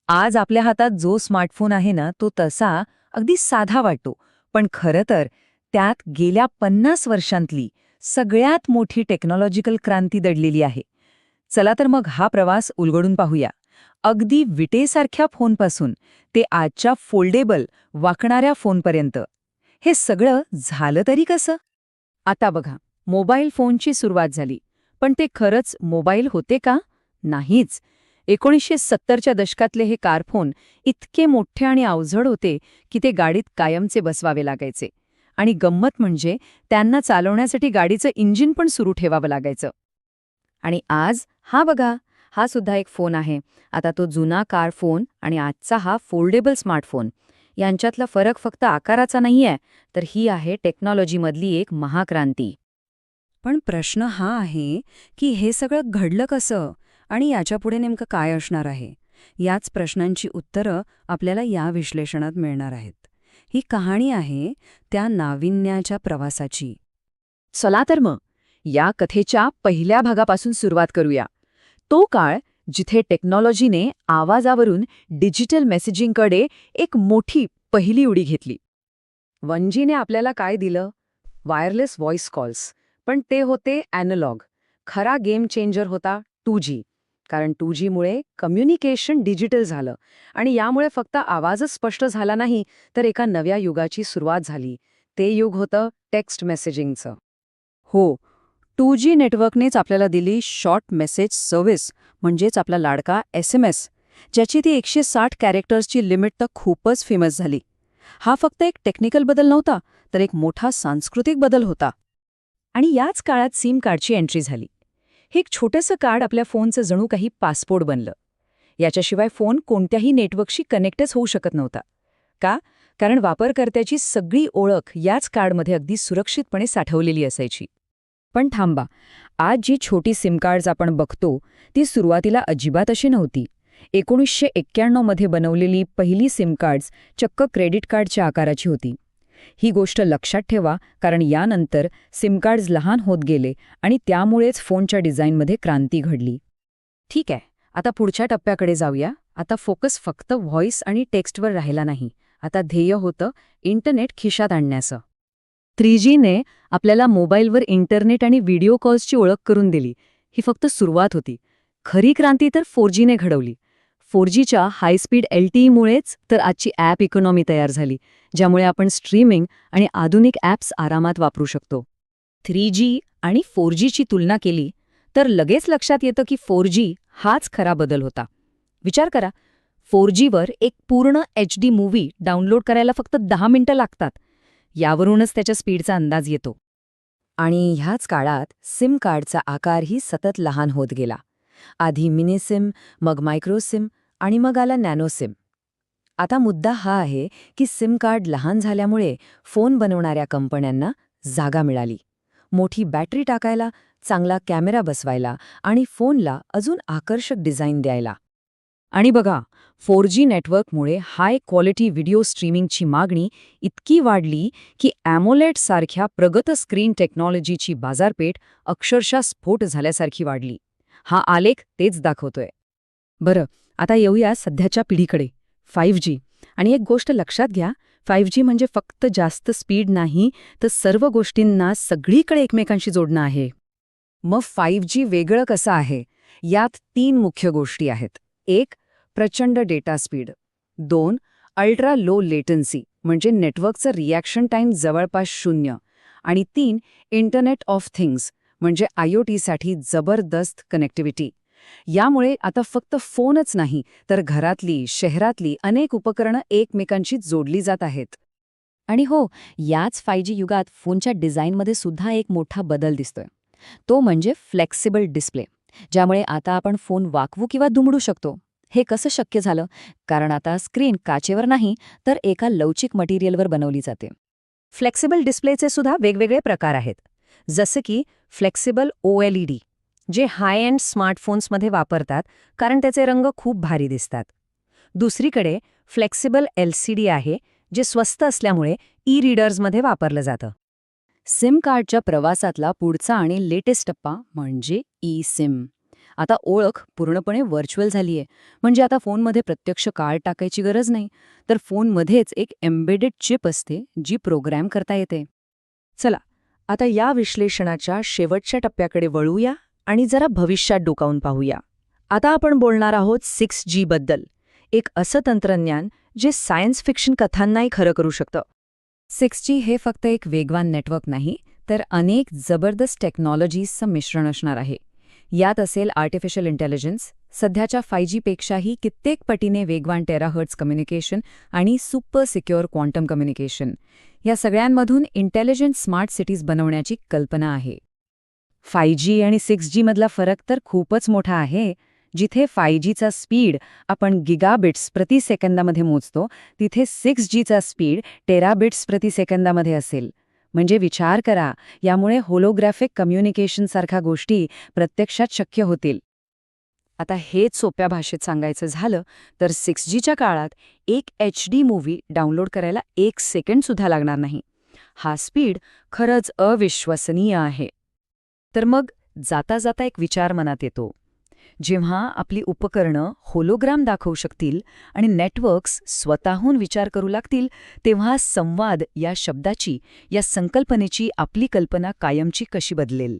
आज आपल्या हातात जो स्मार्टफोन आहे ना, तो तसा अगदी साधा वाटतो. पण खरं तर त्यात गेल्या 50 वर्षांतली सगळ्यात मोठी टेक्नॉलॉजिकल क्रांती दडलेली आहे. चला तर मग हा प्रवास उलगडून पाहूया. अगदी विटेसारख्या फोनपासून ते आजच्या फोल्डेबल, वाकणाऱ्या फोनपर्यंत. हे सगळं झालं तरी कसं? आता बघा, मोबाईल फोनची सुरुवात झाली. पण ते खरंच मोबाईल होते का? नाहीच. 1970च्या दशकातले हे कारफोन इतके मोठे आणि अवजड होते की ते गाडीत कायमचे बसवावे लागायचे. आणि गंमत म्हणजे त्यांना चालवण्यासाठी गाडीचं इंजिन पण सुरू ठेवावं लागायचं. आणि आज हा बघा, हा सुद्धा एक फोन आहे. आता तो जुना कार फोन आणि आजचा हा फोल्डेबल स्मार्टफोन यांच्यातला फरक फक्त आकाराचा नाहीये, तर ही आहे टेक्नॉलॉजीमधली एक महाक्रांती. पण प्रश्न हा आहे की हे सगळं घडलं कसं आणि याच्यापुढे नेमकं काय असणार आहे. याच प्रश्नांची उत्तरं आपल्याला या विश्लेषणात मिळणार आहेत. ही कहाणी आहे त्या नाविन्याच्या प्रवासाची. चला तर मग या कथेच्या पहिल्या भागापासून सुरुवात करूया. तो काळ जिथे टेक्नॉलॉजीने आवाजावरून डिजिटल मेसेजिंगकडे एक मोठी पहिली उडी घेतली. 1Gने आपल्याला काय दिलं? Wireless voice calls. पण ते होते ॲनालॉग. खरा गेम चेंजर होता 2G. कारण 2Gमुळे कम्युनिकेशन डिजिटल झालं आणि यामुळे फक्त आवाजच स्पष्ट झाला नाही, तर एका नव्या युगाची सुरुवात झाली. ते युग होतं टेक्स्ट मेसेजिंगचं. हो, 2G नेटवर्कनेच आपल्याला दिली शॉर्ट मेसेज सर्व्हिस, म्हणजेच आपला लाडका SMS, ज्याची ती 160 कॅरेक्टर्सची लिमिट तर खूपच फेमस झाली. हा फक्त एक टेक्निकल बदल नव्हता, तर एक मोठा सांस्कृतिक बदल होता. आणि याच काळात सिम कार्डची एंट्री झाली. हे एक छोटंसं कार्ड आपल्या फोनचं जणू काही पासपोर्ट बनलं. याच्याशिवाय फोन कोणत्याही नेटवर्कशी कनेक्टच होऊ शकत नव्हता. का? कारण वापरकर्त्याची सगळी ओळख याच कार्डमध्ये अगदी सुरक्षितपणे साठवलेली असायची. पण थांबा, आज जी छोटी सिम कार्ड्स आपण बघतो ती सुरुवातीला अजिबात अशी नव्हती. 1991 मध्ये बनवलेली पहिली सिम कार्ड्स चक्क क्रेडिट कार्डच्या आकाराची होती. ही गोष्ट लक्षात ठेवा, कारण यानंतर सिम कार्ड्स लहान होत गेले आणि त्यामुळेच फोनच्या डिझाईनमध्ये क्रांती घडली. ठीक आहे, आता पुढच्या टप्प्याकडे जाऊया. आता फोकस फक्त व्हॉइस आणि टेक्स्टवर राहिला नाही. आता ध्येय होतं इंटरनेट खिशात आणण्याचं. 3Gने आपल्याला मोबाईलवर इंटरनेट आणि व्हिडिओ कॉल्सची ओळख करून दिली. ही फक्त सुरुवात होती. खरी क्रांती तर 4Gने घडवली. 4Gच्या हायस्पीड LTEमुळेच तर आजची ॲप इकॉनॉमी तयार झाली, ज्यामुळे आपण स्ट्रीमिंग आणि आधुनिक ॲप्स आरामात वापरू शकतो. 3G आणि 4Gची तुलना केली तर लगेच लक्षात येतं की 4G हाच खरा बदल होता. विचार करा, 4Gवर एक पूर्ण HD मूव्ही डाउनलोड करायला फक्त 10 मिनिटं लागतात. यावरूनच त्याच्या स्पीडचा अंदाज येतो. आणि ह्याच काळात सिम कार्डचा आकारही सतत लहान होत गेला. आधी मिनी सिम, मग मायक्रो सिम आणि मग आला नॅनो सिम. आता मुद्दा हा आहे की सिम कार्ड लहान झाल्यामुळे फोन बनवणाऱ्या कंपन्यांना जागा मिळाली. मोठी बॅटरी टाकायला, चांगला कॅमेरा बसवायला आणि फोनला अजून आकर्षक डिझाईन द्यायला. आणि बघा, 4G नेटवर्कमुळे हाय क्वालिटी व्हिडिओ स्ट्रीमिंगची मागणी इतकी वाढली की ॲमोलेड सारख्या प्रगत स्क्रीन टेक्नॉलॉजीची बाजारपेठ अक्षरशः स्फोट झाल्यासारखी वाढली. हा आलेख तेच दाखवतोय. बरं, आता येऊया सध्याच्या पिढीकडे, 5G. आणि एक गोष्ट लक्षात घ्या, 5G म्हणजे फक्त जास्त स्पीड नाही, तर सर्व गोष्टींना सगळीकडे एकमेकांशी जोडणं आहे. मग 5G वेगळं कसं आहे? यात 3 मुख्य गोष्टी आहेत. 1. प्रचंड data speed. 2. Ultra low latency, म्हणजे नेटवर्कचं रिॲक्शन टाईम जवळपास 0. आणि 3. इंटरनेट ऑफ थिंग्स, म्हणजे IoTसाठी जबरदस्त कनेक्टिव्हिटी. यामुळे आता फक्त फोनच नाही, तर घरातली, शहरातली अनेक उपकरणं एकमेकांशी जोडली जात आहेत. आणि हो, याच 5G युगात फोनच्या डिझाईनमध्ये सुद्धा एक मोठा बदल दिसतोय. तो म्हणजे फ्लेक्सिबल डिस्प्ले, ज्यामुळे आता आपण फोन वाकवू किंवा दुमडू शकतो. हे कसं शक्य झालं? कारण आता स्क्रीन काचेवर नाही, तर एका लवचिक मटेरियलवर बनवली जाते. फ्लेक्सिबल डिस्प्लेचे सुद्धा वेगवेगळे प्रकार आहेत. जसं की फ्लेक्सिबल OLED, जे हाय एंड स्मार्टफोन्समध्ये वापरतात कारण त्याचे रंग खूप भारी दिसतात. दुसरीकडे फ्लेक्सिबल LCD आहे, जे स्वस्त असल्यामुळे ई-रीडर्समध्ये वापरलं जातं. सिम कार्डच्या प्रवासातला पुढचा आणि लेटेस्ट टप्पा म्हणजे ई-सिम. आता ओळख पूर्णपणे व्हर्च्युअल झालीये. म्हणजे आता फोनमध्ये प्रत्यक्ष कार्ड टाकायची गरज नाही, तर फोनमध्येच एक एम्बेडेड चिप असते जी प्रोग्रॅम करता येते. चला, आता या विश्लेषणाच्या शेवटच्या टप्प्याकडे वळूया आणि जरा भविष्यात डोकावून पाहूया. आता आपण बोलणार आहोत 6G बद्दल, एक असं तंत्रज्ञान जे सायन्स फिक्शन कथांनाही खरं करू शकतं. 6G हे फक्त एक वेगवान नेटवर्क नाही, तर अनेक जबरदस्त टेक्नॉलॉजीजचं मिश्रण असणार आहे. यात असेल आर्टिफिशियल इंटेलिजन्स, सध्याच्या 5G पेक्षाही कित्येक पटीने वेगवान टेराहर्ट्ज कम्युनिकेशन आणि सुपर सिक्युअर क्वांटम कम्युनिकेशन. या सगळ्यांमधून इंटेलिजंट स्मार्ट सिटीज बनवण्याची कल्पना आहे. 5G आणि 6G मधला फरक तर खूपच मोठा आहे. जिथे 5Gचा स्पीड आपण गिगाबिट्स प्रति सेकंदामध्ये मोजतो, तिथे 6Gचा स्पीड टेराबिट्स प्रति सेकंदामध्ये असेल. म्हणजे विचार करा, यामुळे होलोग्राफिक कम्युनिकेशनसारख्या गोष्टी प्रत्यक्षात शक्य होतील. आता हेच सोप्या भाषेत सांगायचं झालं तर 6Gच्या काळात एक HD मूव्ही डाउनलोड करायला 1 सेकंडसुद्धा लागणार नाही. हा स्पीड खरंच अविश्वसनीय आहे. तर मग जाता जाता एक विचार मनात येतो. जेव्हा आपली उपकरणं होलोग्राम दाखवू शकतील आणि नेटवर्क्स स्वतःहून विचार करू लागतील, तेव्हा संवाद या शब्दाची, या संकल्पनेची आपली कल्पना कायमची कशी बदलेल.